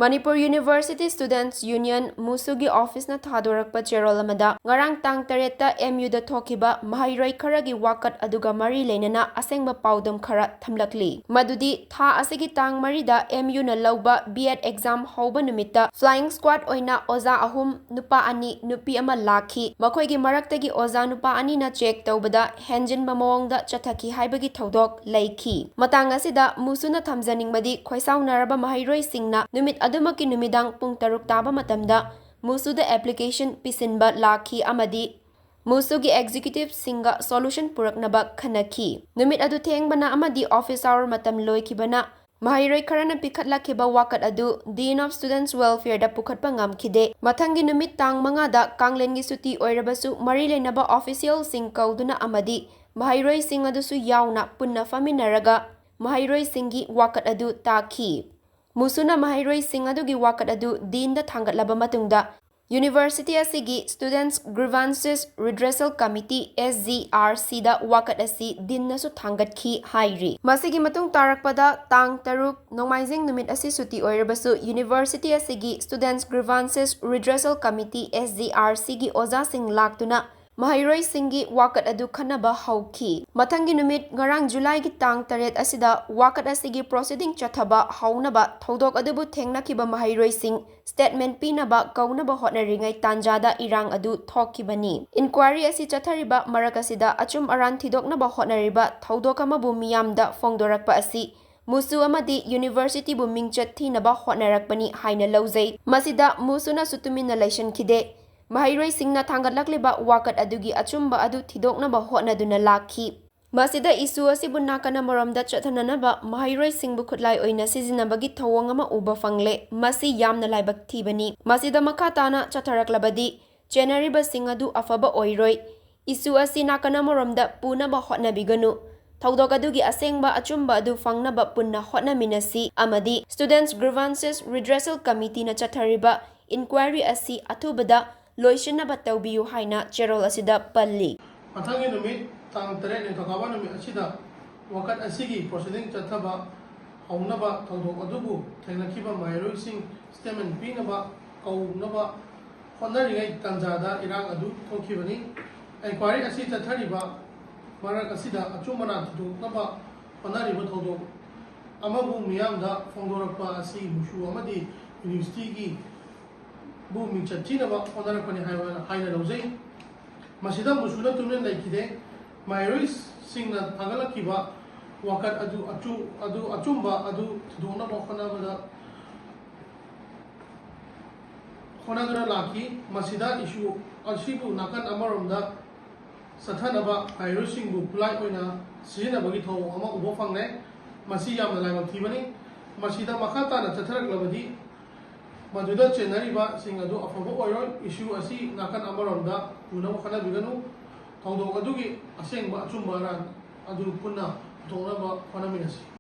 Manipur University Students Union Musugi Office na Thadorakpa Cherol amada ngarang tang tareta MU da thokiba mahairoi kharagi wakat aduga mari leinana asengba paudam khara thamlakli madudi tha asigi tang mari da MU na lauba B.Ed exam hauba numita flying squad oina oza ahum nupa ani nupi ama lakhi makhoigi maraktagi oza nupa ani na check tawbada henjin mamawongda chathaki haibagi thodok leikhi matang asida Musu na thamjaningmadi khoisaunaraba mahairoi singna numit adumaki numidang pung taruk taba matamda Musu da application pisinba lakhi amadi Musugi executive singa solution puraknaba khanaki numit adu thengbana amadi office hour matam loikibana mahairoi kharana pikhatlakiba wakat adu Dean of Students Welfare da pukhatpa ngamkhide mathangi numit tang manga da kanglengi suti oirabasu mari leinaba official sing kauduna amadi mahairoi sing adusu yauna punna faminaraga mahairoi singi wakat adu takhi Musuna mahairoi sing adugi wakat adu Dean da thangatlaba matungda University asigi Students Grievances Redressal Committee SGRC da wakat asi Dean nasu thangatkhi hairi masigi matung tarakpada tang taruk nomaijing numit asi suti oirabasu University asigi Students Grievances Redressal Committee SGRC gi oza sing laktuna mahairoi singi wakat adu khanaba hauki mathangi numit ngarang July gi tang taret asida wakat asigi proceeding chathaba haunaba thodok adubu thengnakiba mahairoi sing statement pinaba kaunaba hotnaringei tanjada irang adu thokibani inquiry asi chathariba marak asida Achum Aran thidoknaba hotnariba thodok amabu miyamda fongdorakpa asi Musu amadi University bu mingchat thinaba hotnarakpani haina laujai masida Musuna sutumina laishan khide mahairoi singna thangatlakliba wakat adugi achumba adu thidoknaba hotnaduna lakhi masida isu asibu nakana maromda chathananaba mahairoi singbu khutlai oina sizinabagi thawong ama uba fangle masi yamna laibak thibani masida makhatana chatharaklabadi January ba singadu afaba oiroi isu asi nakana maromda punaba hotnabiganu thodok adugi asengba achumba adu fangnaba punna hotnaminasi amadi Students Grievances Redressal Committee na chathariba inquiry asi athubada loishinaba tawbiyu haina cherol asida palli mathangi numit tang tere ni thokaba numit asida wakat asigi proceeding chathaba haunaba thodok adubu thengnakiba mahairoi sing statement pinaba kaunaba hotnaringei tanjada irang adu thokibani inquiry asi chathariba marak asida achumana thudoknaba hotnariba thodok amabu miyamda fongdorakpa asi Musu amadi university gi bu mingchat thinaba hotnarakpani haina laujai masida Musuna tumne laikide mahairoi singna thangalakiba wakat adu achumba adu thidoknaba honaduna laki masida issue asibu nakan amaromda sathanaba mahairoi singbu pulai oina sizinabagi thawong ama uba fangne masi yamna laibak thibani masida makhatana chatharaklabadi maduda chenariba sing adu afaba oiroi issue asi nakan amaromda punaba khanabiganu thodok adugi asengba achumba Aran adu punna thongnaba honaminasi